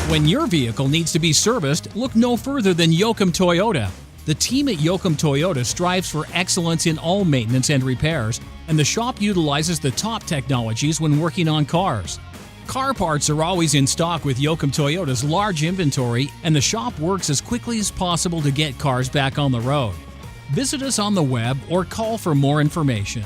When your vehicle needs to be serviced, look no further than Yokem Toyota. The team at Yokem Toyota strives for excellence in all maintenance and repairs, and the shop utilizes the top technologies when working on cars. Car parts are always in stock with Yokem Toyota's large inventory, and the shop works as quickly as possible to get cars back on the road. Visit us on the web or call for more information.